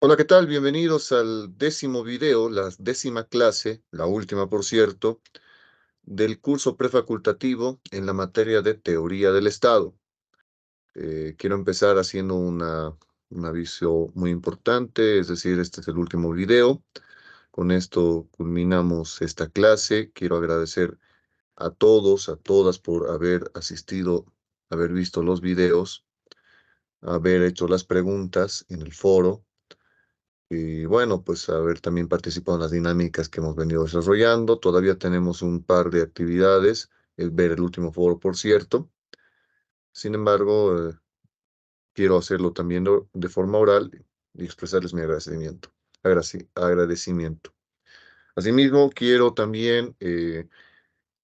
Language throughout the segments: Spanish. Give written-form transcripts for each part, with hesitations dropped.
Hola, ¿qué tal? Bienvenidos al décimo video, la décima clase, la última por cierto, del curso prefacultativo en la materia de teoría del Estado. Quiero empezar haciendo un aviso muy importante, es decir, este es el último video. Con esto culminamos esta clase. Quiero agradecer a todos, a todas por haber asistido, haber visto los videos, haber hecho las preguntas en el foro. Y bueno, pues haber también participado en las dinámicas que hemos venido desarrollando. Todavía tenemos un par de actividades, el ver el último foro, por cierto. Sin embargo, quiero hacerlo también de forma oral y expresarles mi agradecimiento. Agradecimiento. Asimismo, quiero también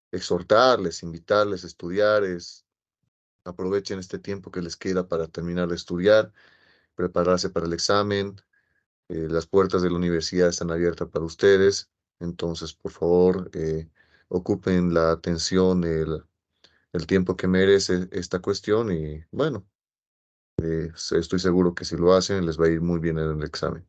exhortarles, invitarles a estudiar. Aprovechen este tiempo que les queda para terminar de estudiar, prepararse para el examen. Las puertas de la universidad están abiertas para ustedes, entonces por favor ocupen la atención, el tiempo que merece esta cuestión y bueno, estoy seguro que si lo hacen les va a ir muy bien en el examen.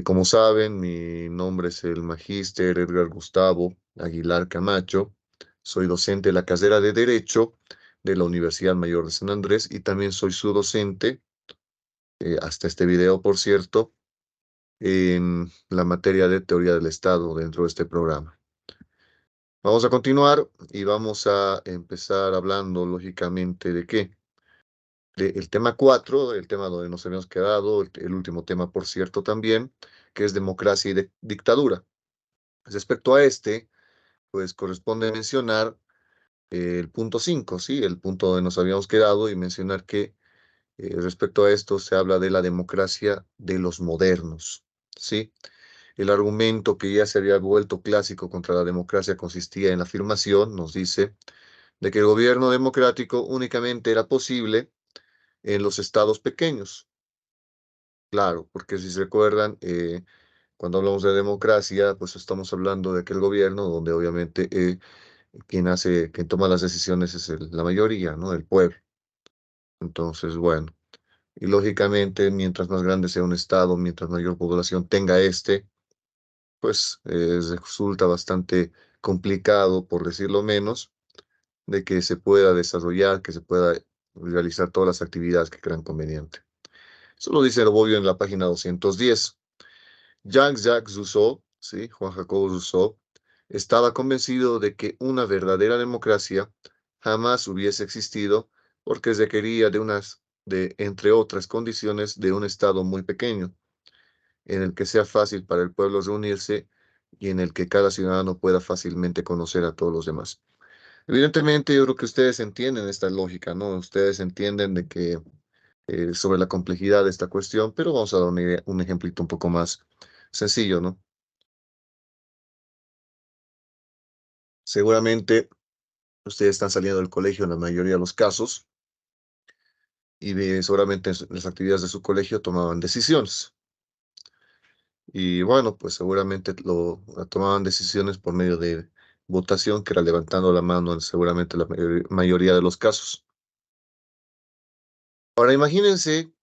Como saben, mi nombre es el Magíster Edgar Gustavo Aguilar Camacho. Soy docente de la carrera de Derecho de la Universidad Mayor de San Andrés y también soy su docente, hasta este video, por cierto, en la materia de teoría del Estado dentro de este programa. Vamos a continuar y vamos a empezar hablando lógicamente de qué. El tema 4, el tema donde nos habíamos quedado, el último tema, por cierto, también, que es democracia y dictadura. Respecto a este, pues corresponde mencionar el punto 5, ¿sí? El punto donde nos habíamos quedado y mencionar que respecto a esto se habla de la democracia de los modernos, ¿sí? El argumento que ya se había vuelto clásico contra la democracia consistía en la afirmación, nos dice, de que el gobierno democrático únicamente era posible en los estados pequeños. Claro, porque si se recuerdan, cuando hablamos de democracia, pues estamos hablando de que el gobierno, donde obviamente quien toma las decisiones es la mayoría, ¿no? El pueblo. Entonces, bueno, y lógicamente, mientras más grande sea un estado, mientras mayor población tenga este, pues resulta bastante complicado, por decirlo menos, de que se pueda desarrollar, que se pueda realizar todas las actividades que crean conveniente. Eso lo dice Bobbio en la página 210. Jean-Jacques Rousseau, ¿sí? Juan Jacobo Rousseau, estaba convencido de que una verdadera democracia jamás hubiese existido porque requería entre otras condiciones, de un Estado muy pequeño, en el que sea fácil para el pueblo reunirse y en el que cada ciudadano pueda fácilmente conocer a todos los demás. Evidentemente, yo creo que ustedes entienden esta lógica, ¿no? Ustedes entienden de que sobre la complejidad de esta cuestión, pero vamos a dar un ejemplito un poco más sencillo, ¿no? Seguramente ustedes están saliendo del colegio en la mayoría de los casos y seguramente en las actividades de su colegio tomaban decisiones. Y bueno, pues seguramente tomaban decisiones por medio de votación, que era levantando la mano en seguramente la mayoría de los casos. Ahora imagínense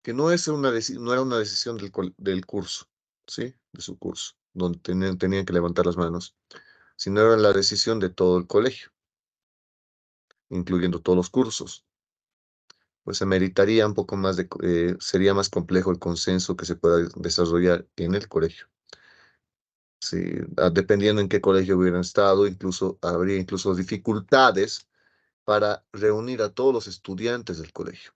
que no era una decisión del curso, ¿sí? De su curso, donde tenían que levantar las manos, sino era la decisión de todo el colegio, incluyendo todos los cursos. Pues se meritaría un poco más sería más complejo el consenso que se pueda desarrollar en el colegio. Sí, dependiendo en qué colegio hubieran estado, habría incluso dificultades para reunir a todos los estudiantes del colegio.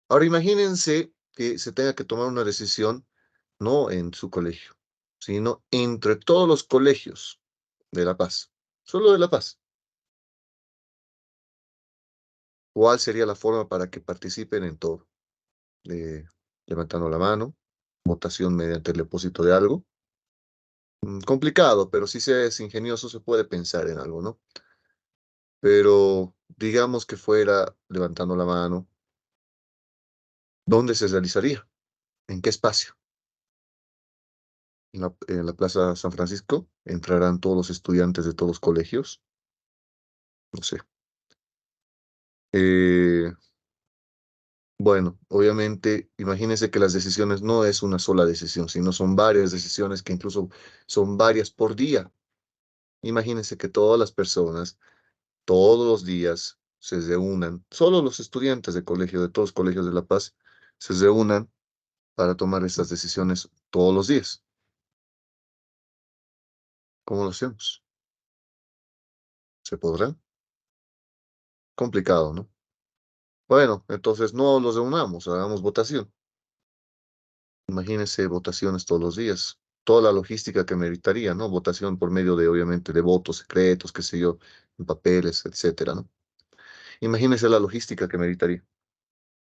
Ahora imagínense que se tenga que tomar una decisión no en su colegio, sino entre todos los colegios de La Paz, solo de La Paz. ¿Cuál sería la forma para que participen en todo? Eh, Levantando la mano, votación mediante el depósito de algo. Complicado, pero si se es ingenioso se puede pensar en algo, ¿no? Pero digamos que fuera levantando la mano, ¿dónde se realizaría? ¿En qué espacio? ¿En la Plaza San Francisco? ¿Entrarán todos los estudiantes de todos los colegios? No sé. Eh, Bueno, obviamente, imagínense que las decisiones no es una sola decisión, sino son varias decisiones que incluso son varias por día. Imagínense que todas las personas, todos los días, se reúnan, solo los estudiantes de colegio, de todos los colegios de La Paz, se reúnan para tomar estas decisiones todos los días. ¿Cómo lo hacemos? ¿Se podrá? Complicado, ¿no? Bueno, entonces no los reunamos, hagamos votación. Imagínense votaciones todos los días, toda la logística que meritaría, ¿no? Votación por medio de, obviamente, de votos secretos, qué sé yo, en papeles, etcétera, ¿no? Imagínense la logística que meritaría,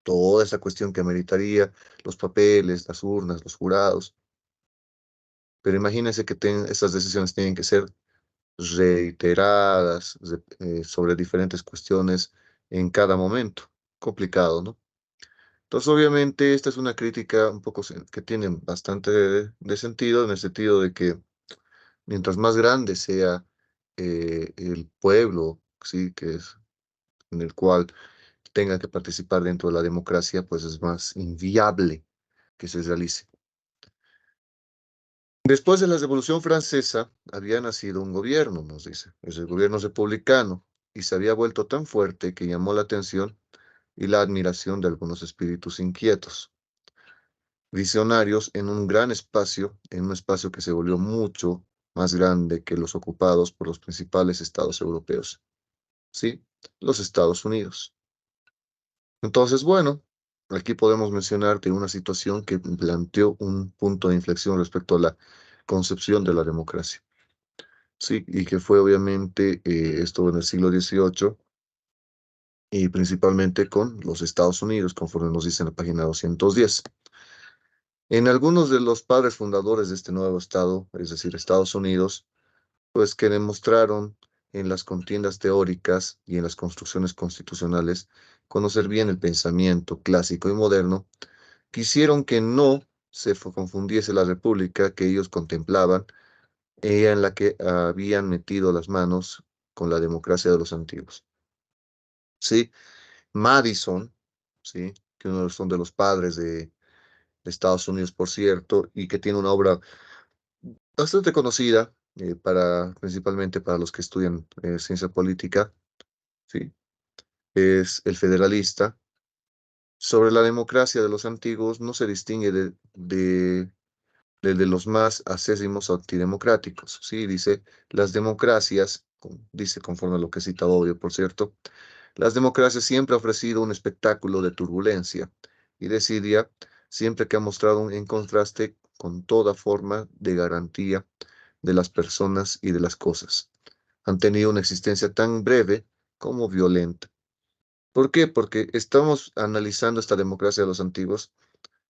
toda esa cuestión que meritaría, los papeles, las urnas, los jurados, pero imagínense que esas decisiones tienen que ser reiteradas sobre diferentes cuestiones en cada momento. Complicado, ¿no? Entonces, obviamente, esta es una crítica un poco que tiene bastante de sentido, en el sentido de que mientras más grande sea el pueblo, sí, que es en el cual tenga que participar dentro de la democracia, pues es más inviable que se realice. Después de la Revolución Francesa, había nacido un gobierno, nos dice, es el gobierno republicano, y se había vuelto tan fuerte que llamó la atención y la admiración de algunos espíritus inquietos, visionarios en un gran espacio, en un espacio que se volvió mucho más grande que los ocupados por los principales estados europeos, ¿sí? Los Estados Unidos. Entonces, bueno, aquí podemos mencionar que una situación que planteó un punto de inflexión respecto a la concepción de la democracia, ¿sí? Y que fue obviamente esto en el siglo XVIII y principalmente con los Estados Unidos, conforme nos dice en la página 210. En algunos de los padres fundadores de este nuevo estado, es decir, Estados Unidos, pues que demostraron en las contiendas teóricas y en las construcciones constitucionales conocer bien el pensamiento clásico y moderno, quisieron que no se confundiese la república que ellos contemplaban, ella en la que habían metido las manos con la democracia de los antiguos. Sí, Madison, sí, que uno son de los padres de Estados Unidos, por cierto, y que tiene una obra bastante conocida principalmente para los que estudian ciencia política, ¿sí? Es El Federalista. Sobre la democracia de los antiguos no se distingue de los más acérrimos antidemocráticos, ¿sí? Dice, las democracias, dice conforme a lo que cita Bobbio, por cierto, las democracias siempre han ofrecido un espectáculo de turbulencia y desidia, siempre que ha mostrado en contraste con toda forma de garantía de las personas y de las cosas. Han tenido una existencia tan breve como violenta. ¿Por qué? Porque estamos analizando esta democracia de los antiguos,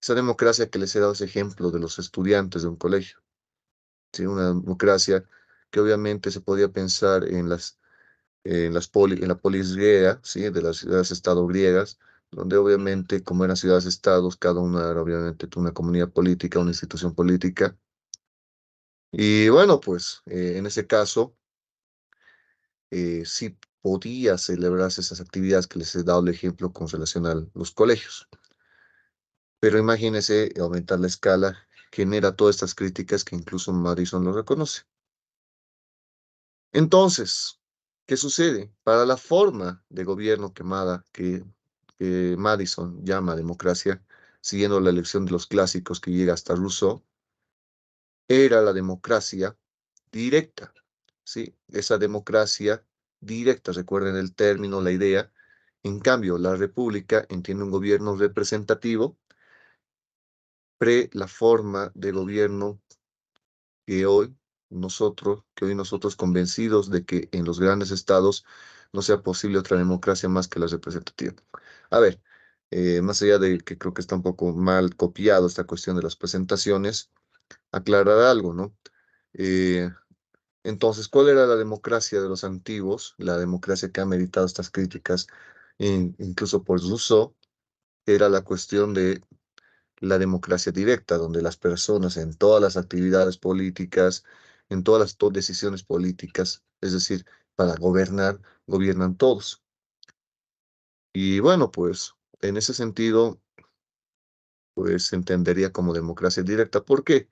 esa democracia que les he dado ese ejemplo de los estudiantes de un colegio, ¿sí? Una democracia que obviamente se podía pensar en la polis griega, ¿sí? De las ciudades-estado griegas, donde obviamente, como eran ciudades-estados, cada una era obviamente una comunidad política, una institución política. Y bueno, pues en ese caso, sí podía celebrarse esas actividades que les he dado el ejemplo con relación a los colegios. Pero imagínese aumentar la escala, genera todas estas críticas que incluso Madison lo reconoce. Entonces, ¿qué sucede? Para la forma de gobierno que Madison llama democracia, siguiendo la elección de los clásicos que llega hasta Rousseau, era la democracia directa, ¿sí? Esa democracia directa, recuerden el término, la idea. En cambio, la república entiende un gobierno representativo, la forma de gobierno que hoy nosotros convencidos de que en los grandes estados no sea posible otra democracia más que la representativa. A ver, más allá de que creo que está un poco mal copiado esta cuestión de las presentaciones, aclarar algo, ¿no? Eh, entonces, ¿cuál era la democracia de los antiguos? La democracia que ha meditado estas críticas, incluso por Rousseau, era la cuestión de la democracia directa, donde las personas en todas las actividades políticas, en todas las decisiones políticas, es decir, para gobernar, gobiernan todos. Y bueno, pues en ese sentido, pues se entendería como democracia directa. ¿Por qué?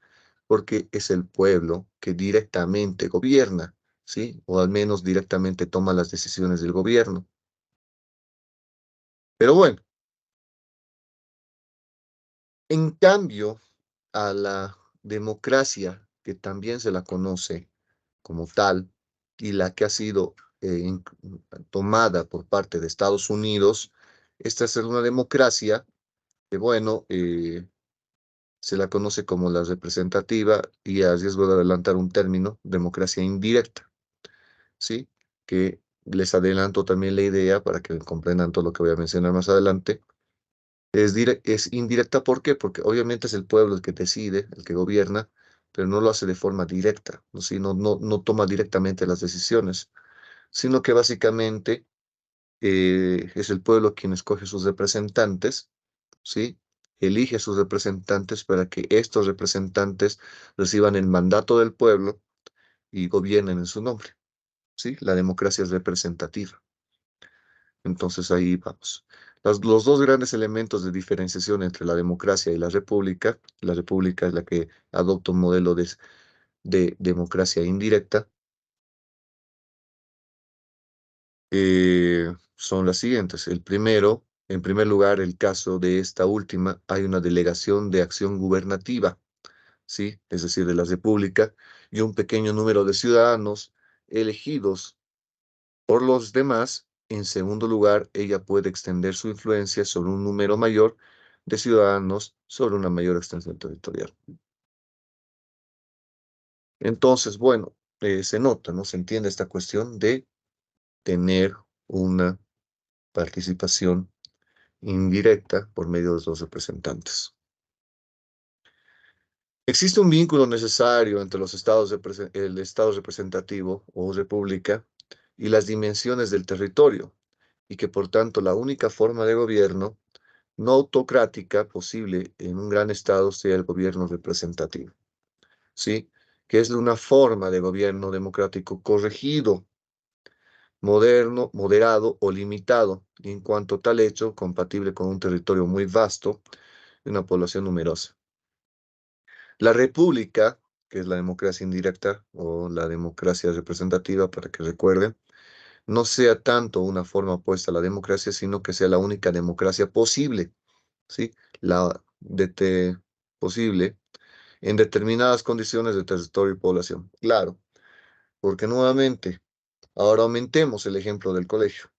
Porque es el pueblo que directamente gobierna, ¿sí? O al menos directamente toma las decisiones del gobierno. Pero bueno, en cambio, a la democracia, que también se la conoce como tal, y la que ha sido tomada por parte de Estados Unidos, esta es una democracia que, bueno, se la conoce como la representativa y a riesgo de adelantar un término, democracia indirecta, ¿sí? Que les adelanto también la idea para que comprendan todo lo que voy a mencionar más adelante. Es indirecta, ¿por qué? Porque obviamente es el pueblo el que decide, el que gobierna, pero no lo hace de forma directa, ¿no? Sí, no toma directamente las decisiones, sino que básicamente es el pueblo quien escoge sus representantes, ¿sí? Elige a sus representantes para que estos representantes reciban el mandato del pueblo y gobiernen en su nombre, ¿sí? La democracia es representativa. Entonces ahí vamos. Los dos grandes elementos de diferenciación entre la democracia y la república es la que adopta un modelo de democracia indirecta, son las siguientes. El primero, en primer lugar, el caso de esta última, hay una delegación de acción gubernativa, ¿sí? Es decir, de la república, y un pequeño número de ciudadanos elegidos por los demás. En segundo lugar, ella puede extender su influencia sobre un número mayor de ciudadanos sobre una mayor extensión territorial. Entonces, bueno, se nota, ¿no? Se entiende esta cuestión de tener una participación indirecta por medio de los representantes. Existe un vínculo necesario entre los el estado representativo o república y las dimensiones del territorio, y que por tanto la única forma de gobierno no autocrática posible en un gran estado sea el gobierno representativo, ¿sí? Que es una forma de gobierno democrático corregido, moderno, moderado o limitado, y en cuanto a tal hecho, compatible con un territorio muy vasto y una población numerosa. La república, que es la democracia indirecta o la democracia representativa, para que recuerden, no sea tanto una forma opuesta a la democracia, sino que sea la única democracia posible, ¿sí? La posible en determinadas condiciones de territorio y población. Claro, porque nuevamente, ahora aumentemos el ejemplo del colegio.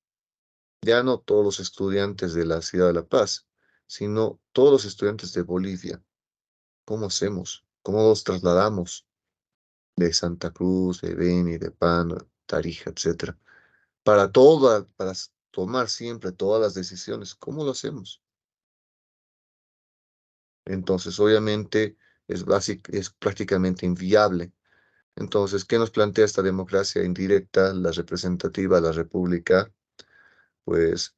Ya no todos los estudiantes de la ciudad de La Paz, sino todos los estudiantes de Bolivia. ¿Cómo hacemos? ¿Cómo los trasladamos de Santa Cruz, de Beni, de Pan, Tarija, etcétera? Para tomar siempre todas las decisiones. ¿Cómo lo hacemos? Entonces, obviamente, es prácticamente inviable. Entonces, ¿qué nos plantea esta democracia indirecta, la representativa, la república? Pues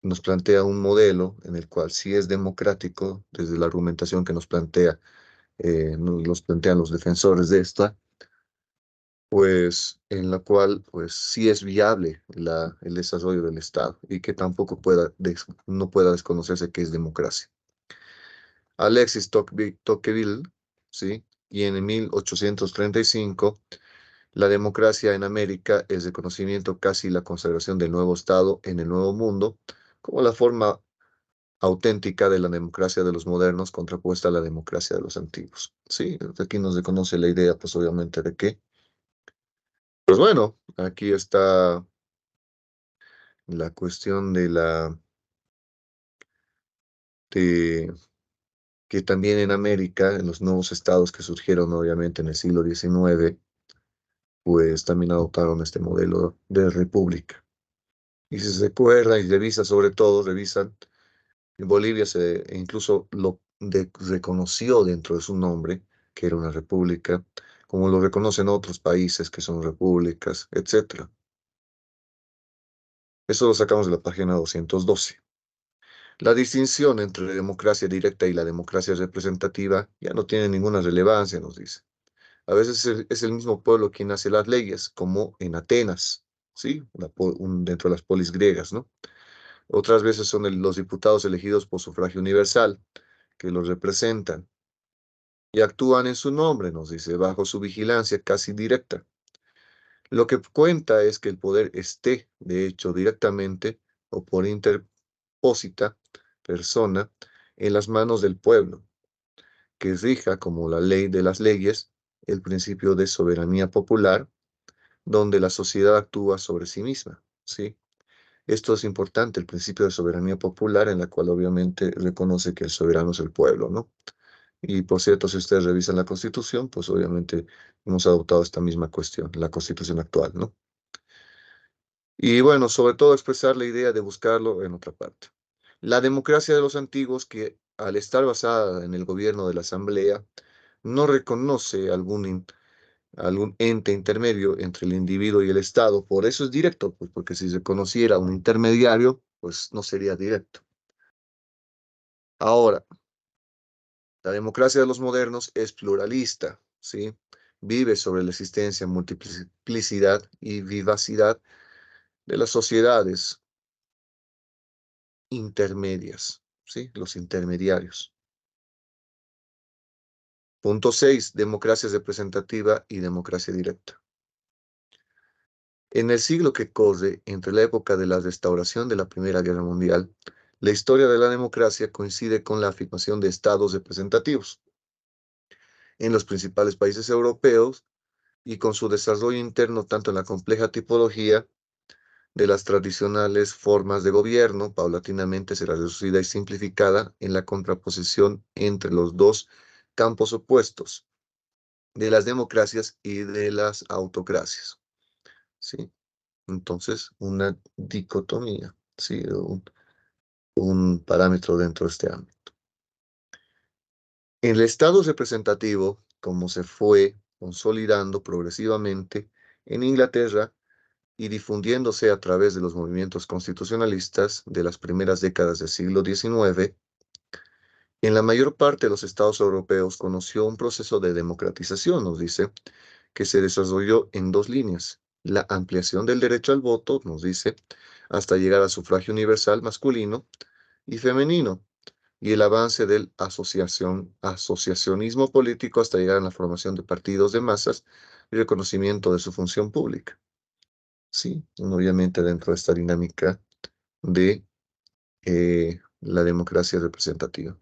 nos plantea un modelo en el cual sí es democrático, desde la argumentación que nos plantean los defensores de esta, pues en la cual pues sí es viable el desarrollo del Estado y que tampoco no pueda desconocerse que es democracia. Alexis Tocqueville, ¿sí? Y en 1835, la democracia en América es de conocimiento casi la consagración del nuevo Estado en el Nuevo Mundo, como la forma auténtica de la democracia de los modernos contrapuesta a la democracia de los antiguos. Sí, aquí nos reconoce la idea, pues obviamente, de que, pues bueno, aquí está la cuestión de que también en América, en los nuevos estados que surgieron obviamente en el siglo XIX, pues también adoptaron este modelo de república. Y si se recuerda y revisa, sobre todo, revisan, en Bolivia incluso reconoció dentro de su nombre que era una república, como lo reconocen otros países que son repúblicas, etcétera. Eso lo sacamos de la página 212. La distinción entre la democracia directa y la democracia representativa ya no tiene ninguna relevancia, nos dice. A veces es el mismo pueblo quien hace las leyes, como en Atenas, ¿sí? Dentro de las polis griegas, ¿no? Otras veces son los diputados elegidos por sufragio universal, que los representan y actúan en su nombre, nos dice, bajo su vigilancia casi directa. Lo que cuenta es que el poder esté, de hecho, directamente o por interpósita persona en las manos del pueblo, que rija como la ley de las leyes el principio de soberanía popular, donde la sociedad actúa sobre sí misma, ¿sí? Esto es importante, el principio de soberanía popular, en la cual obviamente reconoce que el soberano es el pueblo, ¿no? Y por cierto, si ustedes revisan la Constitución, pues obviamente hemos adoptado esta misma cuestión, la Constitución actual, ¿no? Y bueno, sobre todo expresar la idea de buscarlo en otra parte. La democracia de los antiguos, que al estar basada en el gobierno de la Asamblea, no reconoce algún ente intermedio entre el individuo y el Estado. Por eso es directo, pues porque si se conociera un intermediario, pues no sería directo. Ahora, la democracia de los modernos es pluralista, ¿sí? Vive sobre la existencia, multiplicidad y vivacidad de las sociedades intermedias, ¿sí? Los intermediarios. Punto 6. Democracia representativa y democracia directa. En el siglo que corre entre la época de la restauración de la Primera Guerra Mundial, la historia de la democracia coincide con la afirmación de estados representativos en los principales países europeos y con su desarrollo interno tanto en la compleja tipología de las tradicionales formas de gobierno, paulatinamente será reducida y simplificada en la contraposición entre los dos campos opuestos de las democracias y de las autocracias, ¿sí? Entonces, una dicotomía, ¿sí? Un parámetro dentro de este ámbito. En el Estado representativo, como se fue consolidando progresivamente en Inglaterra y difundiéndose a través de los movimientos constitucionalistas de las primeras décadas del siglo XIX, en la mayor parte de los estados europeos conoció un proceso de democratización, nos dice, que se desarrolló en dos líneas. La ampliación del derecho al voto, nos dice, hasta llegar al sufragio universal masculino y femenino, y el avance del asociacionismo político hasta llegar a la formación de partidos de masas y reconocimiento de su función pública. Sí, obviamente dentro de esta dinámica de la democracia representativa.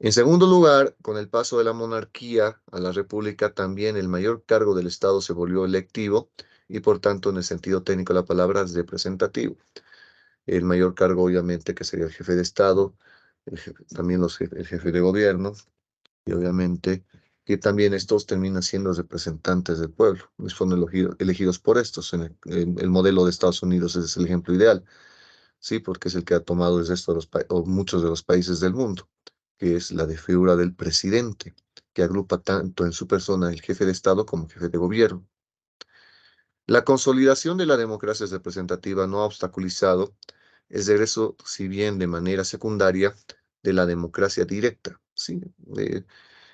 En segundo lugar, con el paso de la monarquía a la república, también el mayor cargo del Estado se volvió electivo y por tanto, en el sentido técnico de la palabra, representativo. El mayor cargo, obviamente, que sería el jefe de Estado, también el jefe de gobierno, y obviamente que también estos terminan siendo representantes del pueblo, son elegidos por estos. El modelo de Estados Unidos es el ejemplo ideal, sí, porque es el que ha tomado el resto de o muchos de los países del mundo, que es la de figura del presidente, que agrupa tanto en su persona el jefe de Estado como jefe de gobierno. La consolidación de la democracia representativa no ha obstaculizado el regreso, si bien de manera secundaria, de la democracia directa, ¿sí?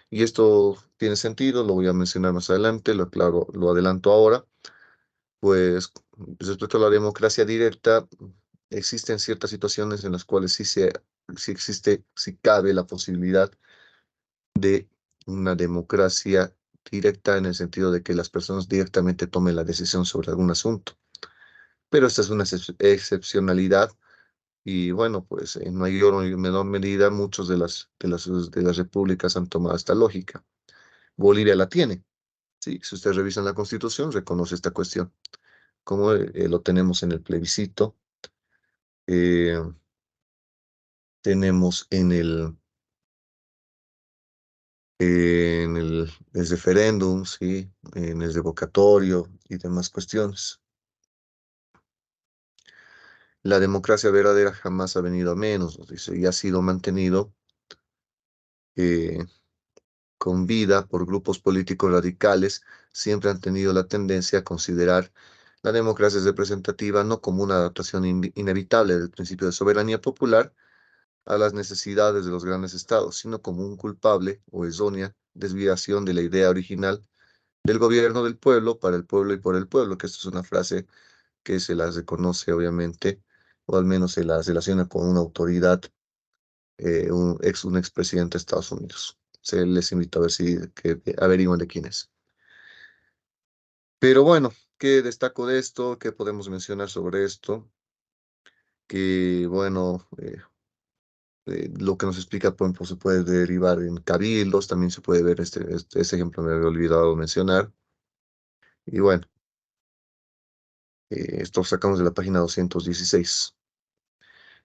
Y esto tiene sentido, lo voy a mencionar más adelante, lo adelanto ahora, pues respecto a la democracia directa, existen ciertas situaciones en las cuales sí existe, sí cabe la posibilidad de una democracia directa en el sentido de que las personas directamente tomen la decisión sobre algún asunto. Pero esta es una excepcionalidad y bueno, pues en mayor o menor medida muchos de las repúblicas han tomado esta lógica. Bolivia la tiene. Sí, si ustedes revisan la Constitución, reconoce esta cuestión, como lo tenemos en el plebiscito, eh, tenemos el referéndum, sí, en el revocatorio y demás cuestiones. La democracia verdadera jamás ha venido a menos, nos dice, y ha sido mantenido eh, con vida por grupos políticos radicales, siempre han tenido la tendencia a considerar la democracia representativa no como una adaptación inevitable del principio de soberanía popular a las necesidades de los grandes estados, sino como un culpable o errónea desviación de la idea original del gobierno del pueblo, para el pueblo y por el pueblo, que esto es una frase que se la reconoce obviamente o al menos se las relaciona con una autoridad, un expresidente de Estados Unidos. Se les invito a ver si que averiguan de quién es. Pero bueno, ¿qué destaco de esto? ¿Qué podemos mencionar sobre esto? Que bueno, lo que nos explica, por ejemplo, se puede derivar en cabildos, también se puede ver este ejemplo, me había olvidado mencionar. Y bueno, esto sacamos de la página 216.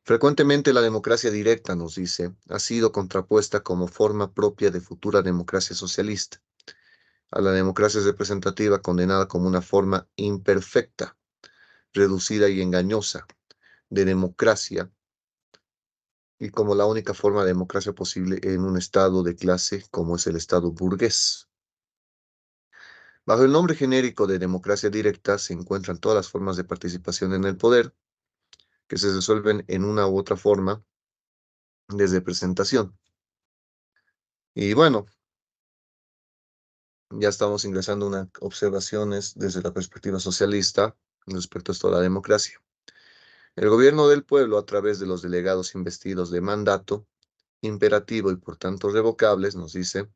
Frecuentemente la democracia directa, nos dice, ha sido contrapuesta como forma propia de futura democracia socialista, a la democracia representativa condenada como una forma imperfecta, reducida y engañosa de democracia y como la única forma de democracia posible en un estado de clase como es el estado burgués. Bajo el nombre genérico de democracia directa se encuentran todas las formas de participación en el poder que se resuelven en una u otra forma de representación. Y bueno, ya estamos ingresando a unas observaciones desde la perspectiva socialista respecto a esto de la democracia. El gobierno del pueblo, a través de los delegados investidos de mandato imperativo y por tanto revocables, nos dice,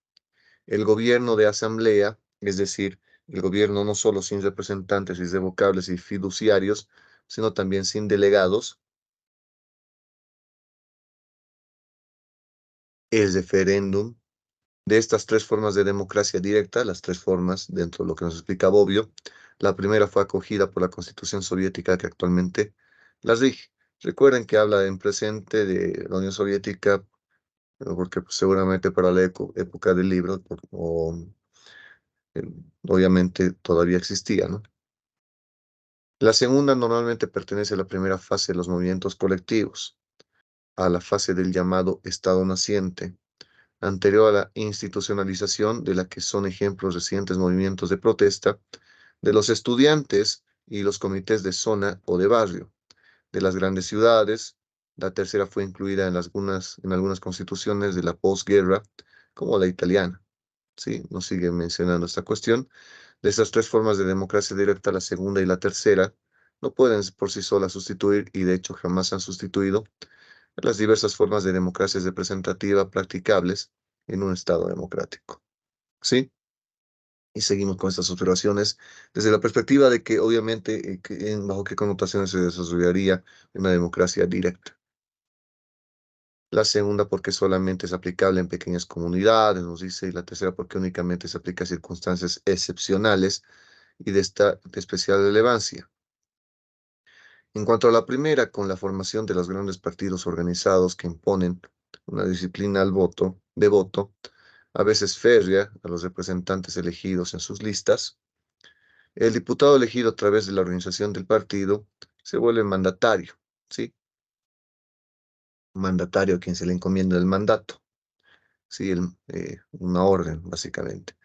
el gobierno de asamblea, es decir, el gobierno no solo sin representantes irrevocables y fiduciarios, sino también sin delegados, el referéndum. De estas tres formas de democracia directa, las tres formas dentro de lo que nos explica Bobbio, la primera fue acogida por la Constitución Soviética que actualmente la rige. Recuerden que habla en presente de la Unión Soviética, porque pues, seguramente para la época del libro, eh, obviamente todavía existía, ¿no? La segunda normalmente pertenece a la primera fase de los movimientos colectivos, a la fase del llamado Estado naciente, anterior a la institucionalización de la que son ejemplos recientes movimientos de protesta de los estudiantes y los comités de zona o de barrio de las grandes ciudades. La tercera fue incluida en algunas constituciones de la posguerra, como la italiana. Sí, nos sigue mencionando esta cuestión. De estas tres formas de democracia directa, la segunda y la tercera no pueden por sí solas sustituir, y de hecho jamás han sustituido, las diversas formas de democracia representativa practicables en un Estado democrático. ¿Sí? Y seguimos con estas observaciones desde la perspectiva de que obviamente bajo qué connotaciones se desarrollaría una democracia directa. La segunda porque solamente es aplicable en pequeñas comunidades, nos dice, y la tercera porque únicamente se aplica a circunstancias excepcionales y de especial relevancia. En cuanto a la primera, con la formación de los grandes partidos organizados que imponen una disciplina de voto, a veces férrea a los representantes elegidos en sus listas, el diputado elegido a través de la organización del partido se vuelve mandatario, ¿sí? Mandatario a quien se le encomienda el mandato, ¿sí? Una orden, básicamente,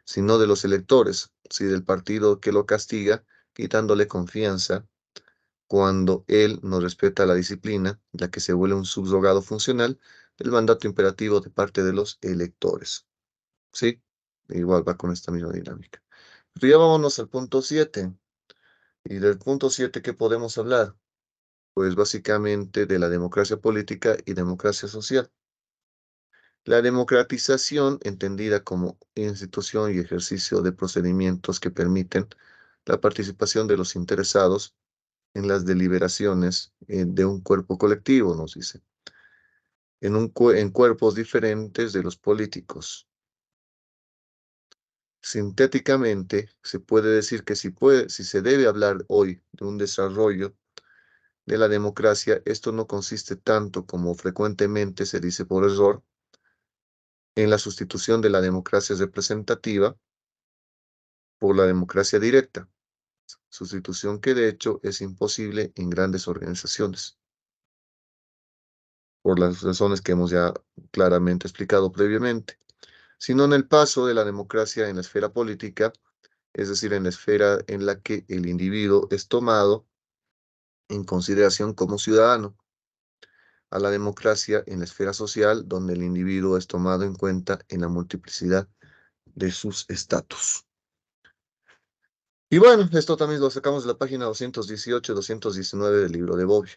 sino de los electores, ¿sí? Del partido que lo castiga, quitándole confianza cuando él no respeta la disciplina, ya que se vuelve un subrogado funcional del mandato imperativo de parte de los electores. ¿Sí? Igual va con esta misma dinámica. Pero ya vámonos al punto 7. Y del punto 7, ¿qué podemos hablar? Pues básicamente de la democracia política y democracia social. La democratización, entendida como institución y ejercicio de procedimientos que permiten la participación de los interesados en las deliberaciones de un cuerpo colectivo, nos dice, en cuerpos diferentes de los políticos. Sintéticamente, se puede decir que si se debe hablar hoy de un desarrollo de la democracia, esto no consiste tanto como frecuentemente se dice por error en la sustitución de la democracia representativa por la democracia directa, sustitución que de hecho es imposible en grandes organizaciones, por las razones que hemos ya claramente explicado previamente, sino en el paso de la democracia en la esfera política, es decir, en la esfera en la que el individuo es tomado en consideración como ciudadano, a la democracia en la esfera social, donde el individuo es tomado en cuenta en la multiplicidad de sus estatus. Y bueno, esto también lo sacamos de la página 218-219 del libro de Bobbio.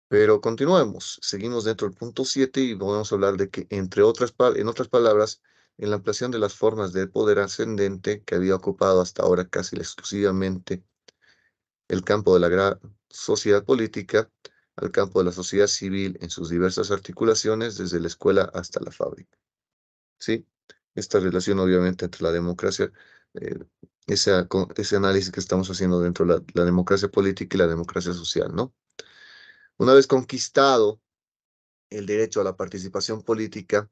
Pero continuemos, seguimos dentro del punto 7 y vamos a hablar de que, en otras palabras, en la ampliación de las formas de poder ascendente que había ocupado hasta ahora casi exclusivamente el campo de la gran sociedad política, al campo de la sociedad civil en sus diversas articulaciones, desde la escuela hasta la fábrica. ¿Sí? Esta relación, obviamente, entre la democracia, eh, ese análisis que estamos haciendo dentro de la democracia política y la democracia social, ¿no? Una vez conquistado el derecho a la participación política,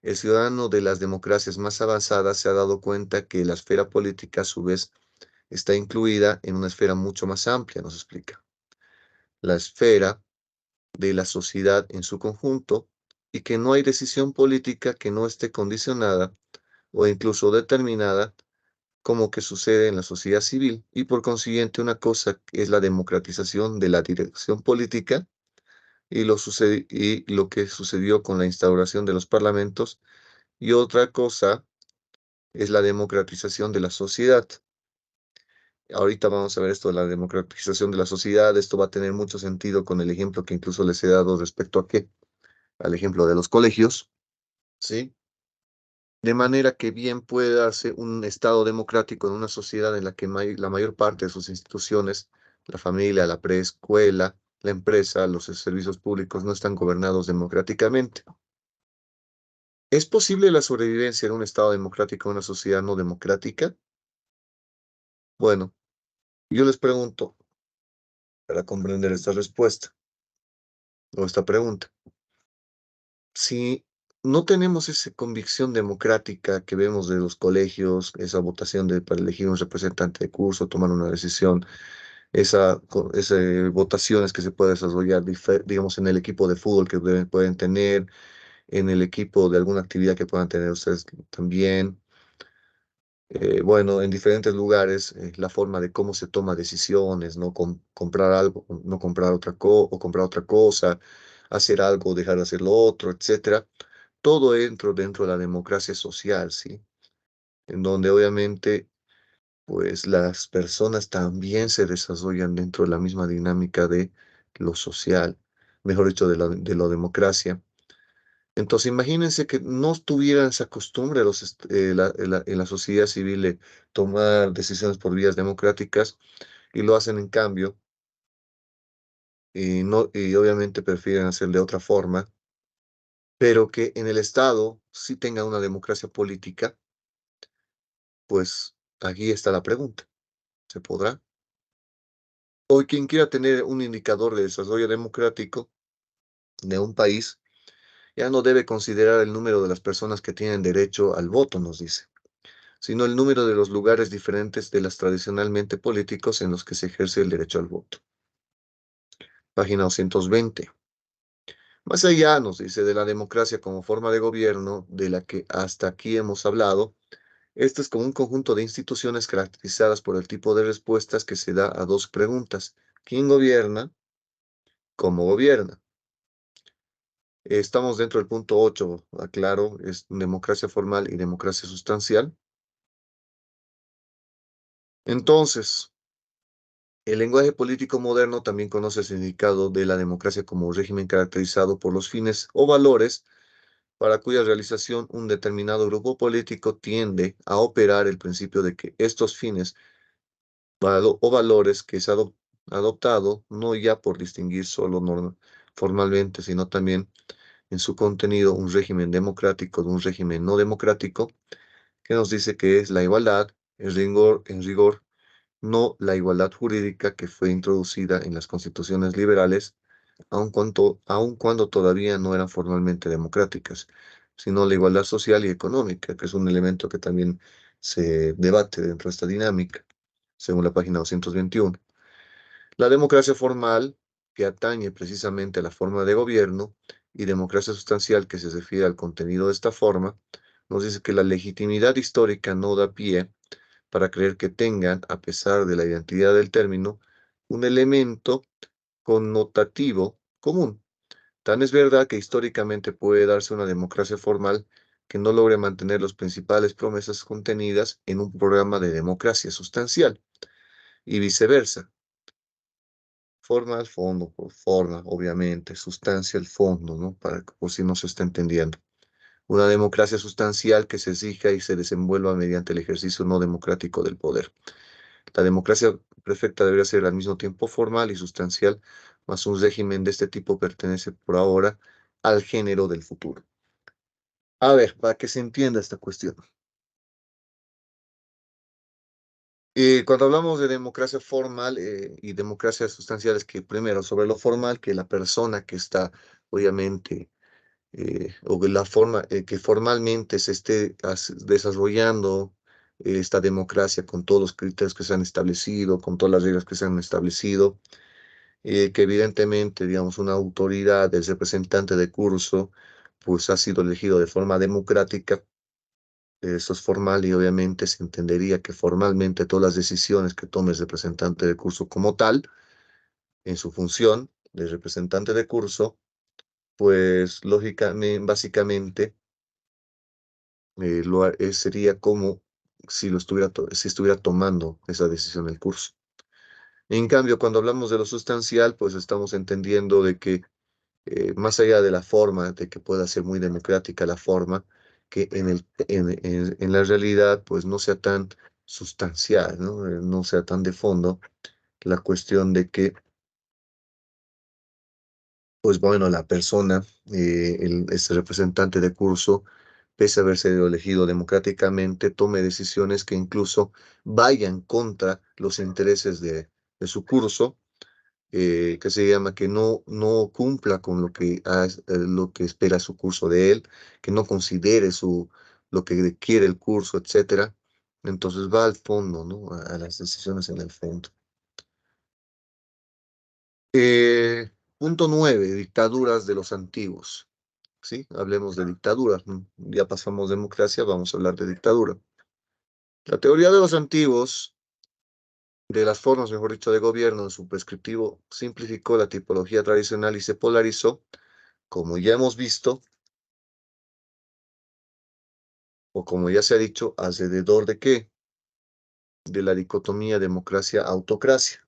el ciudadano de las democracias más avanzadas se ha dado cuenta que la esfera política, a su vez, está incluida en una esfera mucho más amplia, nos explica. La esfera de la sociedad en su conjunto y que no hay decisión política que no esté condicionada o incluso determinada como que sucede en la sociedad civil y por consiguiente una cosa es la democratización de la dirección política y lo que sucedió con la instauración de los parlamentos y otra cosa es la democratización de la sociedad. Ahorita vamos a ver esto de la democratización de la sociedad. Esto va a tener mucho sentido con el ejemplo que incluso les he dado respecto a qué, al ejemplo de los colegios, ¿sí? De manera que bien puede darse un estado democrático en una sociedad en la que la mayor parte de sus instituciones, la familia, la preescuela, la empresa, los servicios públicos no están gobernados democráticamente. ¿Es posible la sobrevivencia en un estado democrático en una sociedad no democrática? Bueno, yo les pregunto para comprender esta respuesta o esta pregunta. Si no tenemos esa convicción democrática que vemos de los colegios, esa votación para elegir un representante de curso, tomar una decisión, esas votaciones que se pueden desarrollar, digamos, en el equipo de fútbol que pueden tener, en el equipo de alguna actividad que puedan tener ustedes también, bueno, en diferentes lugares, la forma de cómo se toma decisiones, ¿no? Comprar algo, no comprar o comprar otra cosa, hacer algo, dejar de hacer lo otro, etcétera. Todo dentro de la democracia social, ¿sí? En donde obviamente, pues las personas también se desarrollan dentro de la misma dinámica de lo social, mejor dicho, de la democracia. Entonces, imagínense que no tuvieran esa costumbre en la sociedad civil de tomar decisiones por vías democráticas y lo hacen en cambio y, no, y obviamente prefieren hacer de otra forma, pero que en el Estado sí tenga una democracia política, pues aquí está la pregunta. ¿Se podrá? Hoy quien quiera tener un indicador de desarrollo democrático de un país ya no debe considerar el número de las personas que tienen derecho al voto, nos dice, sino el número de los lugares diferentes de las tradicionalmente políticos en los que se ejerce el derecho al voto. Página 220. Más allá, nos dice, de la democracia como forma de gobierno de la que hasta aquí hemos hablado, este es como un conjunto de instituciones caracterizadas por el tipo de respuestas que se da a dos preguntas. ¿Quién gobierna? ¿Cómo gobierna? Estamos dentro del punto 8, aclaro, es democracia formal y democracia sustancial. Entonces, el lenguaje político moderno también conoce el significado de la democracia como un régimen caracterizado por los fines o valores para cuya realización un determinado grupo político tiende a operar el principio de que estos fines o valores que es adoptado no ya por distinguir solo formalmente, sino también en su contenido un régimen democrático de un régimen no democrático, que nos dice que es la igualdad, en rigor no la igualdad jurídica que fue introducida en las constituciones liberales, aun cuando todavía no eran formalmente democráticas, sino la igualdad social y económica, que es un elemento que también se debate dentro de esta dinámica, según la página 221. La democracia formal, que atañe precisamente a la forma de gobierno, y democracia sustancial, que se refiere al contenido de esta forma, nos dice que la legitimidad histórica no da pie para creer que tengan, a pesar de la identidad del término, un elemento connotativo común. Tan es verdad que históricamente puede darse una democracia formal que no logre mantener las principales promesas contenidas en un programa de democracia sustancial, y viceversa. Forma al fondo, por forma, obviamente, sustancia al fondo, ¿no? Por si no se está entendiendo. Una democracia sustancial que se exija y se desenvuelva mediante el ejercicio no democrático del poder. La democracia perfecta debería ser al mismo tiempo formal y sustancial, mas un régimen de este tipo pertenece por ahora al género del futuro. A ver, para que se entienda esta cuestión. Cuando hablamos de democracia formal y democracia sustancial, es que primero, sobre lo formal, que la persona que está, obviamente, o que la forma que formalmente se esté desarrollando esta democracia con todos los criterios que se han establecido, con todas las reglas que se han establecido, que evidentemente, digamos, una autoridad, el representante de curso, pues ha sido elegido de forma democrática. Eso es formal y obviamente se entendería que formalmente todas las decisiones que tome el representante de curso como tal, en su función de representante de curso, pues lógicamente, básicamente, sería como si si estuviera tomando esa decisión el curso. En cambio, cuando hablamos de lo sustancial, pues estamos entendiendo de que más allá de la forma, de que pueda ser muy democrática la forma, que en la realidad pues no sea tan sustancial, ¿no? No sea tan de fondo la cuestión de que, pues bueno, la persona, este representante de curso, pese a haber sido elegido democráticamente, tome decisiones que incluso vayan contra los intereses de su curso, que se llama que no cumpla con lo que espera su curso de él, que no considere lo que quiere el curso, etcétera. Entonces va al fondo, ¿no? A las decisiones en el fondo. Punto 9, dictaduras de los antiguos. ¿Sí? Hablemos de dictaduras, ¿no? Ya pasamos democracia, vamos a hablar de dictadura. La teoría de los antiguos, de las formas, mejor dicho, de gobierno en su prescriptivo, simplificó la tipología tradicional y se polarizó, como ya hemos visto, o como ya se ha dicho, alrededor de qué? De la dicotomía democracia-autocracia.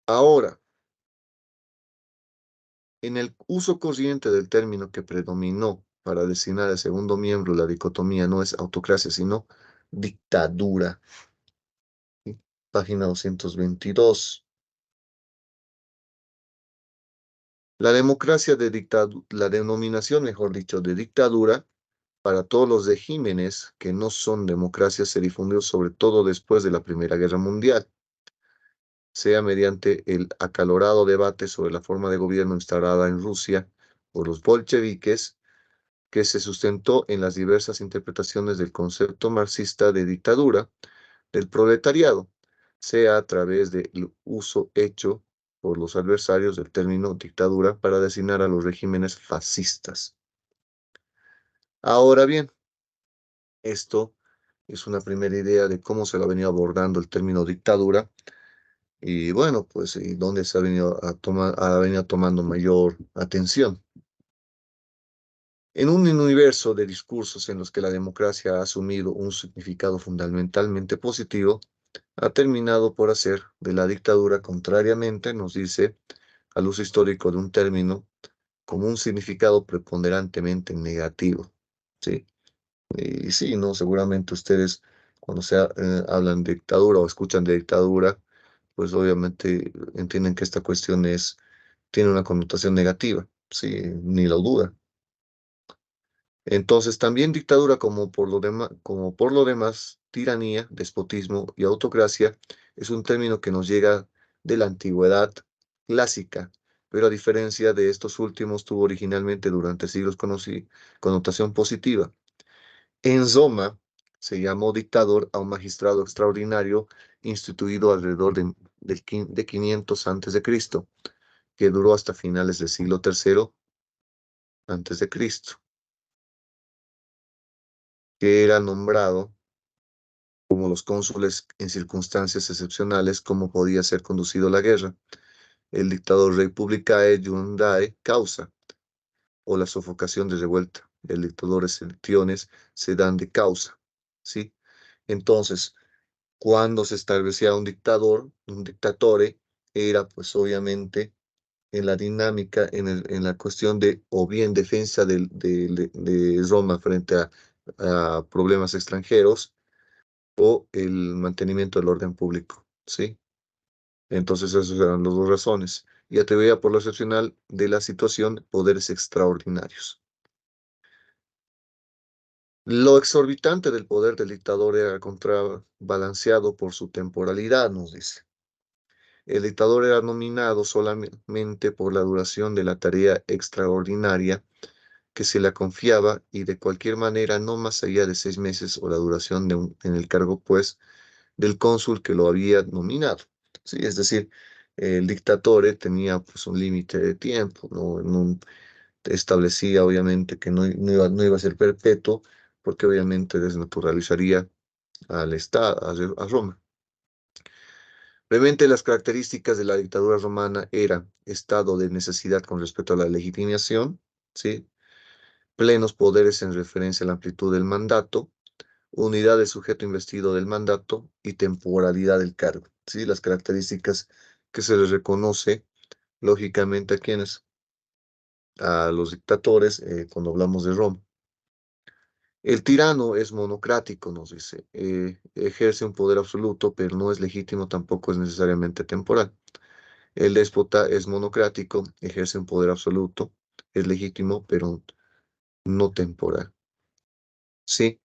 Ahora, en el uso corriente del término que predominó para designar al segundo miembro, la dicotomía no es autocracia, sino dictadura. ¿Sí? Página 222. La denominación, mejor dicho, de dictadura para todos los regímenes que no son democracias se difundió sobre todo después de la Primera Guerra Mundial, sea mediante el acalorado debate sobre la forma de gobierno instaurada en Rusia por los bolcheviques, que se sustentó en las diversas interpretaciones del concepto marxista de dictadura del proletariado, sea a través del uso hecho por los adversarios del término dictadura para designar a los regímenes fascistas. Ahora bien, esto es una primera idea de cómo se lo ha venido abordando el término dictadura. Y bueno, pues, y dónde se ha venido ha venido tomando mayor atención. En un universo de discursos en los que la democracia ha asumido un significado fundamentalmente positivo, ha terminado por hacer de la dictadura, contrariamente, nos dice, al uso histórico de un término, como un significado preponderantemente negativo. ¿Sí? Y sí, ¿no? Seguramente ustedes, cuando hablan de dictadura o escuchan de dictadura, pues obviamente entienden que esta cuestión tiene una connotación negativa, sí, ni lo duda. Entonces, también dictadura como por lo demás, tiranía, despotismo y autocracia es un término que nos llega de la antigüedad clásica, pero a diferencia de estos últimos, tuvo originalmente durante siglos connotación positiva. En Roma se llamó dictador a un magistrado extraordinario instituido alrededor de 500 antes de Cristo, que duró hasta finales del siglo III antes de Cristo, que era nombrado como los cónsules en circunstancias excepcionales como podía ser conducido la guerra, el dictador Rei Publicae Iudicae Causa, o la sofocación de revuelta, el dictador Exceptiones se dan de causa, ¿sí? Entonces, cuando se establecía un dictador, un dictatore, era pues obviamente en la dinámica, en la cuestión de o bien defensa de Roma frente a problemas extranjeros o el mantenimiento del orden público, ¿sí? Entonces esas eran las dos razones. Y atribuía por lo excepcional de la situación poderes extraordinarios. Lo exorbitante del poder del dictador era contrabalanceado por su temporalidad, nos dice. El dictador era nominado solamente por la duración de la tarea extraordinaria que se le confiaba y de cualquier manera no más allá de 6 meses o la duración en el cargo, pues, del cónsul que lo había nominado. Sí, es decir, el dictatore tenía pues un límite de tiempo, no establecía obviamente que no iba a ser perpetuo, porque obviamente desnaturalizaría al Estado, a Roma. Brevemente, las características de la dictadura romana eran estado de necesidad con respecto a la legitimación, ¿sí? Plenos poderes en referencia a la amplitud del mandato, unidad del sujeto investido del mandato y temporalidad del cargo, ¿sí? Las características que se les reconoce, lógicamente, a quienes, a los dictadores, cuando hablamos de Roma. El tirano es monocrático, nos dice, ejerce un poder absoluto, pero no es legítimo, tampoco es necesariamente temporal. El déspota es monocrático, ejerce un poder absoluto, es legítimo, pero no temporal. ¿Sí?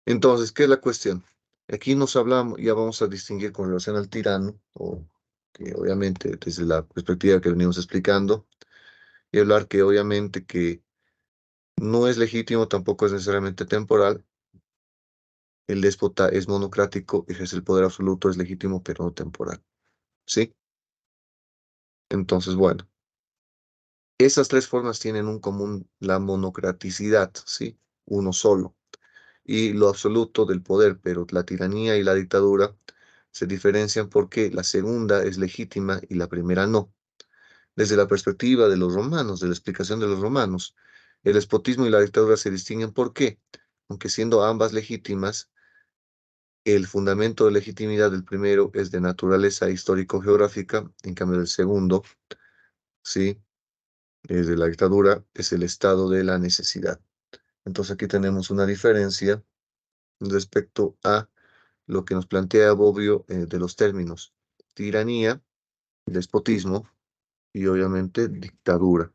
Entonces, ¿qué es la cuestión? Aquí nos hablamos, ya vamos a distinguir con relación al tirano, o que obviamente desde la perspectiva que venimos explicando, y hablar que obviamente que no es legítimo, tampoco es necesariamente temporal. El déspota es monocrático, ejerce el poder absoluto, es legítimo, pero no temporal. ¿Sí? Entonces, bueno, esas tres formas tienen un común, la monocraticidad, ¿sí? Uno solo. Y lo absoluto del poder, pero la tiranía y la dictadura se diferencian porque la segunda es legítima y la primera no. Desde la perspectiva de los romanos, de la explicación de los romanos, el despotismo y la dictadura se distinguen. ¿Por qué? Aunque siendo ambas legítimas, el fundamento de legitimidad del primero es de naturaleza histórico-geográfica, en cambio del segundo, sí, es de la dictadura, es el estado de la necesidad. Entonces aquí tenemos una diferencia respecto a lo que nos plantea Bobbio, de los términos tiranía, despotismo y obviamente dictadura.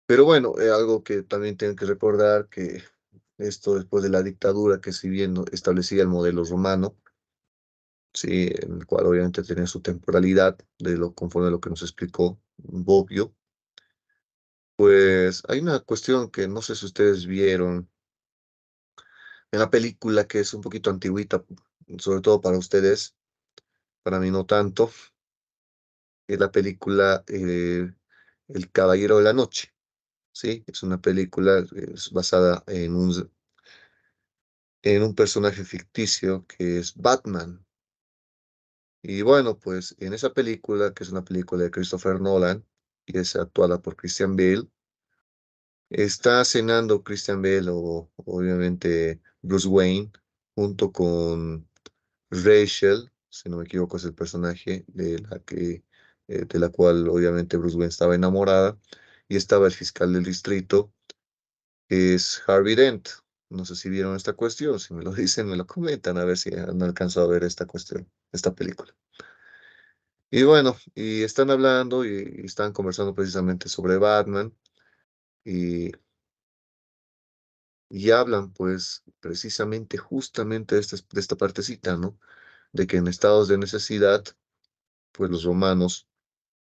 Pero bueno, algo que también tienen que recordar que esto después de la dictadura, que si bien no establecía el modelo romano, sí, en el cual obviamente tenía su temporalidad, conforme a lo que nos explicó Bobbio, pues hay una cuestión que no sé si ustedes vieron en la película, que es un poquito antigüita, sobre todo para ustedes, para mí no tanto, es la película, El Caballero de la Noche, ¿sí? Es una película, es basada en un personaje ficticio que es Batman. Y bueno, pues en esa película, que es una película de Christopher Nolan y es actuada por Christian Bale, está cenando Christian Bale o obviamente Bruce Wayne junto con Rachel, si no me equivoco es el personaje de la cual obviamente Bruce Wayne estaba enamorada, y estaba el fiscal del distrito, que es Harvey Dent. No sé si vieron esta cuestión, si me lo dicen, me lo comentan, a ver si han alcanzado a ver esta cuestión, esta película. Y bueno, y están hablando y están conversando precisamente sobre Batman y, y hablan pues precisamente justamente de esta partecita, ¿no? De que en estados de necesidad, pues los romanos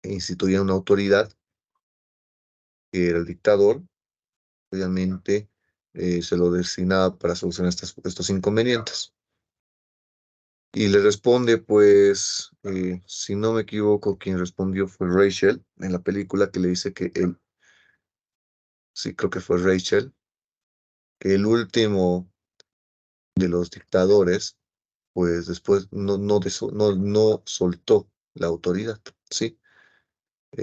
instituían una autoridad que era el dictador, obviamente, se lo destinaba para solucionar estos inconvenientes. Y le responde, pues, si no me equivoco, quien respondió fue Rachel en la película, que le dice que él, sí, creo que fue Rachel, que el último de los dictadores, pues después no soltó la autoridad, ¿sí?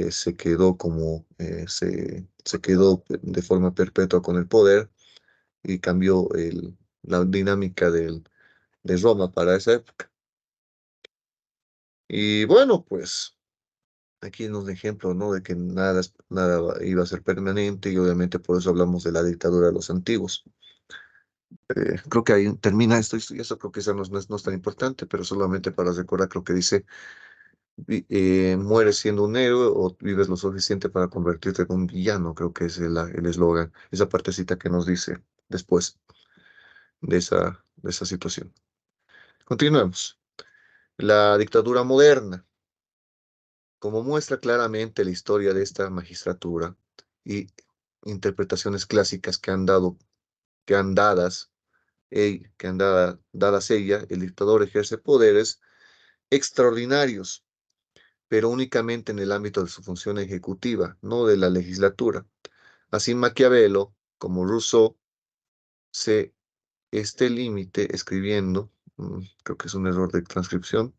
Se quedó se quedó de forma perpetua con el poder y cambió la dinámica de Roma para esa época. Y bueno, pues aquí es un ejemplo, ¿no? De que nada, nada iba a ser permanente y obviamente por eso hablamos de la dictadura de los antiguos. Creo que ahí termina esto y eso creo que eso no es tan importante, pero solamente para recordar lo que dice, mueres siendo un héroe o vives lo suficiente para convertirte en un villano, creo que es el eslogan, esa partecita que nos dice después de esa situación. Continuemos. La dictadura moderna, como muestra claramente la historia de esta magistratura y interpretaciones clásicas que han dadas, dadas ella, el dictador ejerce poderes extraordinarios, pero únicamente en el ámbito de su función ejecutiva, no de la legislatura. Así Maquiavelo, como Rousseau, se este límite escribiendo, creo que es un error de transcripción,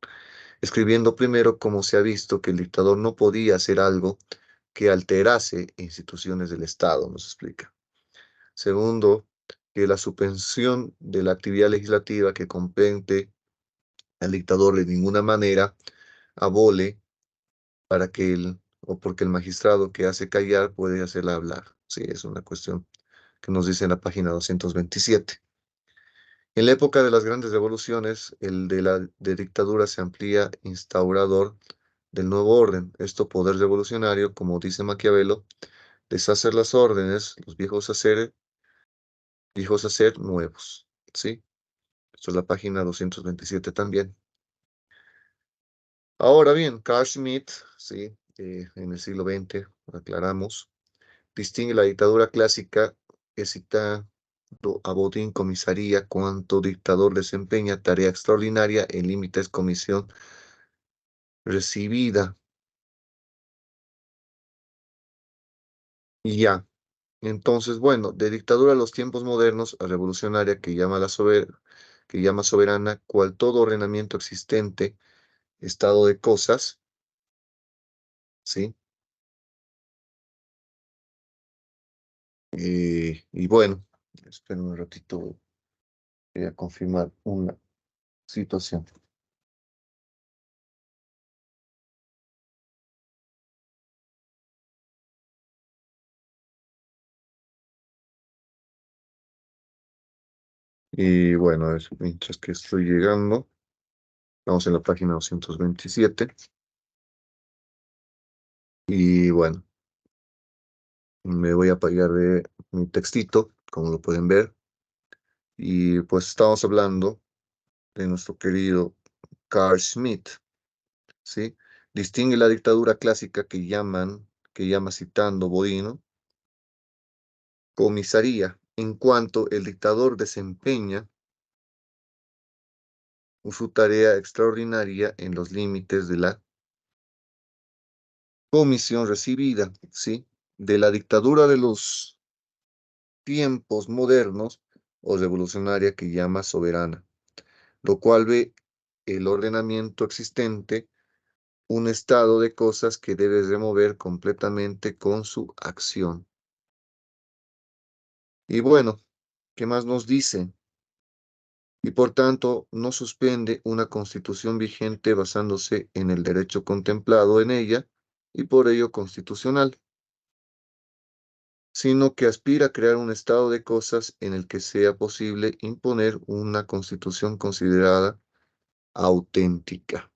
escribiendo primero como se ha visto que el dictador no podía hacer algo que alterase instituciones del Estado, nos explica. Segundo, que la suspensión de la actividad legislativa que compete al dictador de ninguna manera abole para que o porque el magistrado que hace callar puede hacerla hablar. Sí, es una cuestión que nos dice en la página 227. En la época de las grandes revoluciones, el de la de dictadura se amplía instaurador del nuevo orden. Esto poder revolucionario, como dice Maquiavelo, deshacer las órdenes, los viejos hacer nuevos. ¿Sí? Esto es la página 227 también. Ahora bien, Carl Schmitt, ¿sí? En el siglo XX, aclaramos, distingue la dictadura clásica que cita a Bodin comisaría cuanto dictador desempeña tarea extraordinaria en límites comisión recibida. Y ya. Entonces, bueno, de dictadura a los tiempos modernos a revolucionaria que llama soberana, cual todo ordenamiento existente, estado de cosas, ¿sí? Y bueno, esperen un ratito, voy a confirmar una situación. Y bueno, mientras que estoy llegando, vamos en la página 227. Y bueno, me voy a apoyar de mi textito, como lo pueden ver. Y pues estamos hablando de nuestro querido Carl Schmitt, ¿sí? Distingue la dictadura clásica que llama citando Bodino, comisaría, en cuanto el dictador desempeña su tarea extraordinaria en los límites de la comisión recibida, ¿sí? De la dictadura de los tiempos modernos o revolucionaria que llama soberana, lo cual ve el ordenamiento existente un estado de cosas que debe remover completamente con su acción. Y bueno, ¿qué más nos dice? Y por tanto, no suspende una constitución vigente basándose en el derecho contemplado en ella y por ello constitucional, sino que aspira a crear un estado de cosas en el que sea posible imponer una constitución considerada auténtica.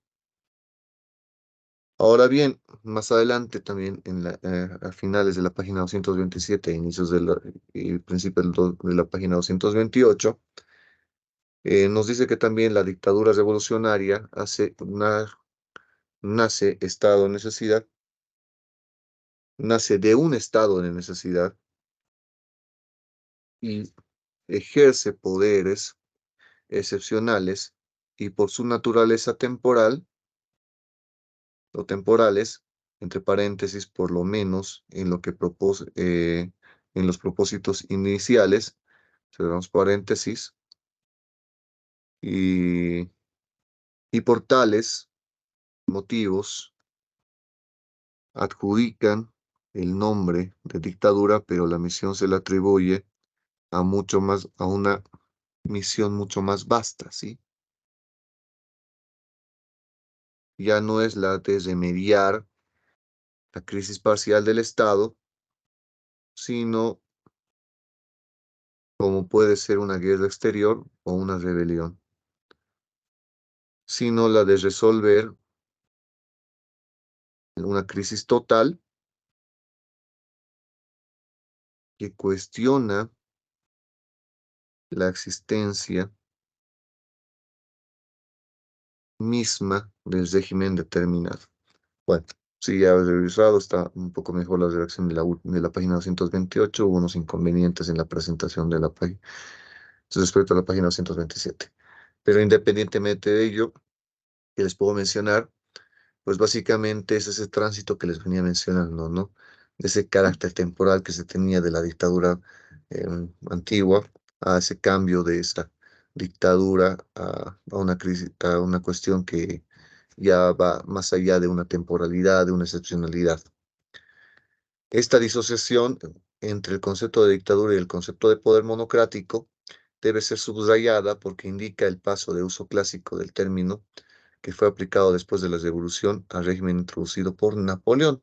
Ahora bien, más adelante también, a finales de la página 227, inicios y principios de la página 228, nos dice que también la dictadura revolucionaria nace estado de necesidad, nace de un estado de necesidad y ejerce poderes excepcionales y por su naturaleza temporal o temporales, entre paréntesis, por lo menos en los propósitos iniciales, cerramos paréntesis, y, y por tales motivos adjudican el nombre de dictadura, pero la misión se le atribuye a mucho más, a una misión mucho más vasta, ¿sí? Ya no es la de remediar la crisis parcial del Estado, sino como puede ser una guerra exterior o una rebelión, sino la de resolver una crisis total que cuestiona la existencia misma del régimen determinado. Bueno, si ya he revisado, está un poco mejor la redacción de la página 228. Hubo unos inconvenientes en la presentación de la página respecto a la página 227. Pero independientemente de ello, que les puedo mencionar, pues básicamente es ese tránsito que les venía mencionando, ¿no? Ese carácter temporal que se tenía de la dictadura antigua a ese cambio de esa dictadura a una crisis, a una cuestión que ya va más allá de una temporalidad, de una excepcionalidad. Esta disociación entre el concepto de dictadura y el concepto de poder monocrático debe ser subrayada porque indica el paso de uso clásico del término que fue aplicado después de la Revolución al régimen introducido por Napoleón,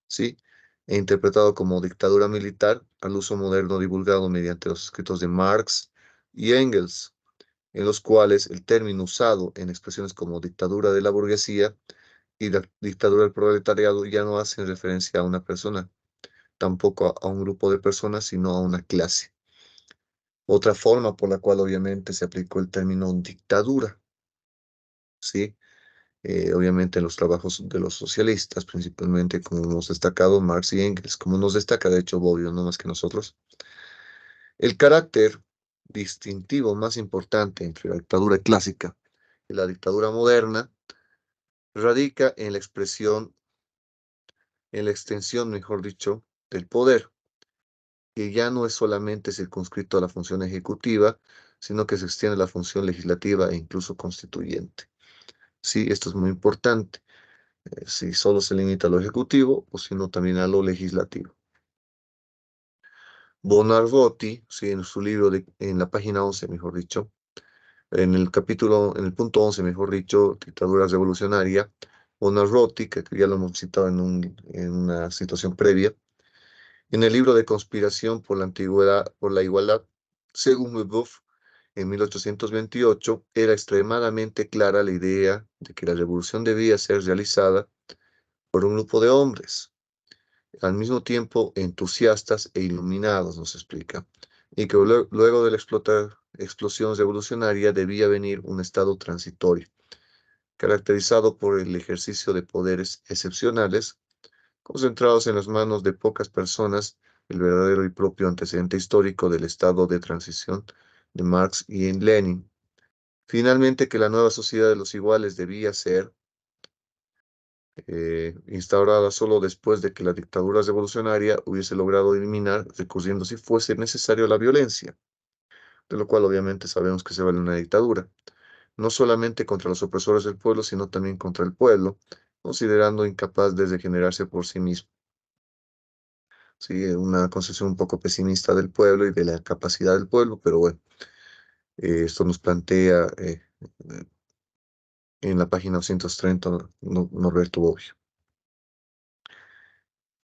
¿sí? E interpretado como dictadura militar al uso moderno divulgado mediante los escritos de Marx y Engels, en los cuales el término usado en expresiones como dictadura de la burguesía y la dictadura del proletariado ya no hacen referencia a una persona, tampoco a un grupo de personas, sino a una clase. Otra forma por la cual obviamente se aplicó el término dictadura, ¿sí? Obviamente en los trabajos de los socialistas, principalmente como hemos destacado Marx y Engels, como nos destaca de hecho Bobbio, no más que nosotros. El carácter distintivo más importante entre la dictadura clásica y la dictadura moderna radica en la expresión, en la extensión, mejor dicho, del poder, que ya no es solamente circunscrito a la función ejecutiva, sino que se extiende a la función legislativa e incluso constituyente. Sí, esto es muy importante. Si solo se limita a lo ejecutivo o sino también a lo legislativo. Bonarroti, sí, en su libro, en la página 11, mejor dicho, en el capítulo, en el punto 11, mejor dicho, dictadura revolucionaria, Bonarroti, que ya lo hemos citado en una situación previa, en el libro de Conspiración por la Antigüedad, por la Igualdad, según Leboeuf, en 1828, era extremadamente clara la idea de que la revolución debía ser realizada por un grupo de hombres, al mismo tiempo entusiastas e iluminados, nos explica, y que luego de la explosión revolucionaria debía venir un estado transitorio, caracterizado por el ejercicio de poderes excepcionales, concentrados en las manos de pocas personas, el verdadero y propio antecedente histórico del estado de transición de Marx y en Lenin. Finalmente, que la nueva sociedad de los iguales debía ser instaurada solo después de que la dictadura revolucionaria hubiese logrado eliminar, recurriendo si fuese necesario la violencia, de lo cual obviamente sabemos que se vale una dictadura, no solamente contra los opresores del pueblo, sino también contra el pueblo, considerando incapaz de regenerarse por sí mismo. Sí, una concepción un poco pesimista del pueblo y de la capacidad del pueblo, pero bueno, esto nos plantea en la página 230 Norberto Bobbio.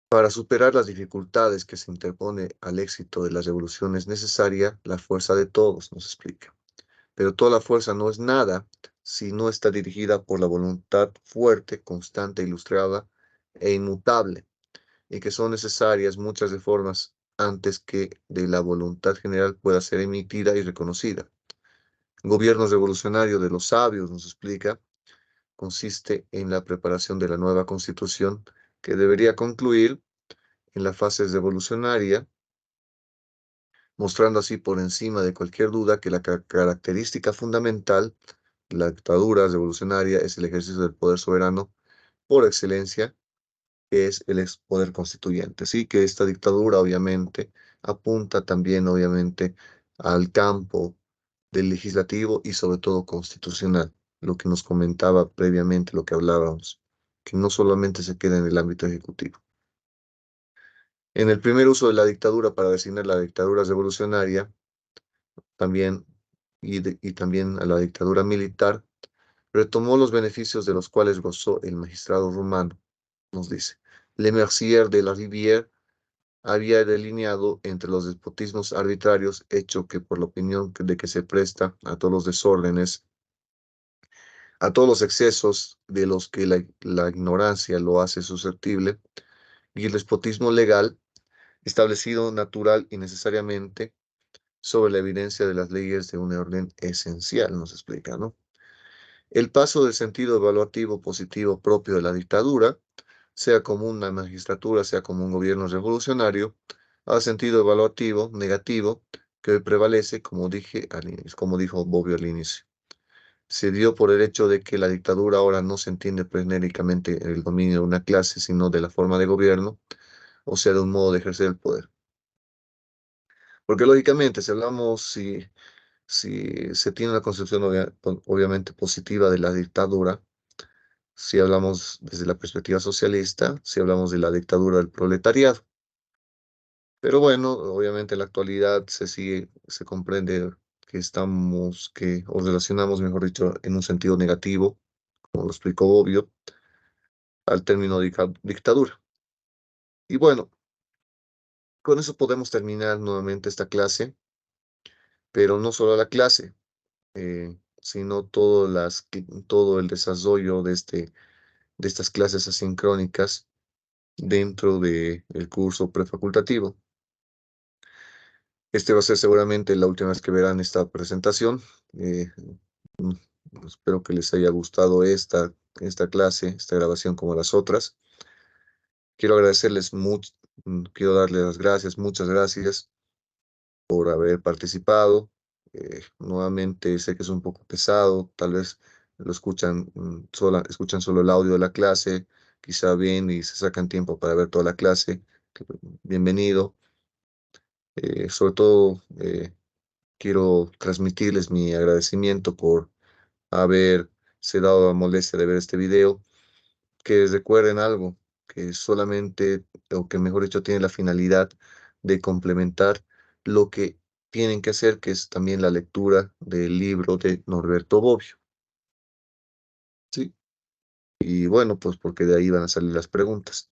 Para superar las dificultades que se interpone al éxito de la revolución es necesaria la fuerza de todos, nos explica. Pero toda la fuerza no es nada si no está dirigida por la voluntad fuerte, constante, ilustrada e inmutable, y que son necesarias muchas reformas antes que de la voluntad general pueda ser emitida y reconocida. Gobierno revolucionario de los sabios, nos explica, consiste en la preparación de la nueva constitución que debería concluir en la fase revolucionaria, mostrando así por encima de cualquier duda que la característica fundamental de la dictadura revolucionaria es el ejercicio del poder soberano por excelencia, que es el poder constituyente. Sí, que esta dictadura obviamente apunta también obviamente al campo del legislativo y sobre todo constitucional, lo que nos comentaba previamente, lo que hablábamos, que no solamente se queda en el ámbito ejecutivo. En el primer uso de la dictadura para designar la dictadura revolucionaria, también y también a la dictadura militar, retomó los beneficios de los cuales gozó el magistrado rumano, nos dice. Le Mercier de la Rivière había delineado entre los despotismos arbitrarios, hecho que por la opinión de que se presta a todos los desórdenes, a todos los excesos de los que la ignorancia lo hace susceptible, y el despotismo legal, establecido natural y necesariamente sobre la evidencia de las leyes de un orden esencial, nos explica, ¿no? El paso del sentido evaluativo positivo propio de la dictadura, sea como una magistratura, sea como un gobierno revolucionario, al sentido evaluativo negativo que prevalece, como dije al inicio, como dijo Bobbio al inicio. Se dio por el hecho de que la dictadura ahora no se entiende genéricamente el dominio de una clase, sino de la forma de gobierno, o sea, de un modo de ejercer el poder. Porque lógicamente, si se tiene una concepción obviamente positiva de la dictadura, si hablamos desde la perspectiva socialista, si hablamos de la dictadura del proletariado. Pero bueno, obviamente en la actualidad se comprende que o relacionamos, mejor dicho, en un sentido negativo, como lo explicó Bobbio, al término dictadura. Y bueno, con eso podemos terminar nuevamente esta clase, pero no solo la clase, sino todo el desarrollo de estas clases asincrónicas dentro del curso prefacultativo. Este va a ser seguramente la última vez que verán esta presentación. Eh, mm, Espero que les haya gustado esta clase, esta grabación como las otras. Quiero agradecerles mucho, quiero darles las gracias, muchas gracias por haber participado. Nuevamente sé que es un poco pesado, tal vez escuchan solo el audio de la clase, quizá bien y se sacan tiempo para ver toda la clase. Bienvenido. Sobre todo, quiero transmitirles mi agradecimiento por haberse dado la molestia de ver este video. Que recuerden algo, que solamente, o que mejor dicho, tiene la finalidad de complementar lo que tienen que hacer, que es también la lectura del libro de Norberto Bobbio. Sí. Y bueno, pues porque de ahí van a salir las preguntas.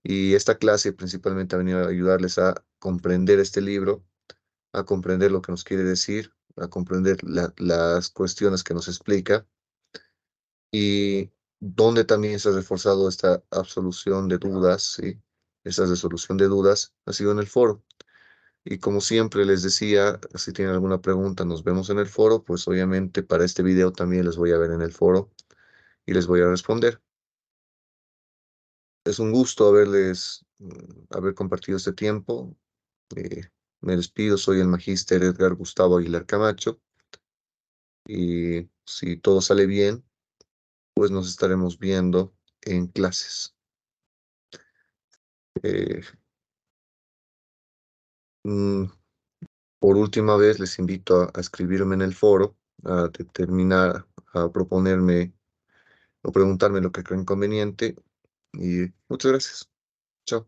Y esta clase principalmente ha venido a ayudarles a comprender este libro, a comprender lo que nos quiere decir, a comprender las cuestiones que nos explica y donde también se ha reforzado esta absolución de dudas, ¿sí? Esta resolución de dudas ha sido en el foro. Y como siempre les decía, si tienen alguna pregunta, nos vemos en el foro, pues obviamente para este video también les voy a ver en el foro y les voy a responder. Es un gusto haber compartido este tiempo. Eh, Me despido, soy el magíster Edgar Gustavo Aguilar Camacho y si todo sale bien, pues nos estaremos viendo en clases. Eh, mm, por última vez, les invito a escribirme en el foro, a determinar, a proponerme o preguntarme lo que creen conveniente. Y muchas gracias. Chao.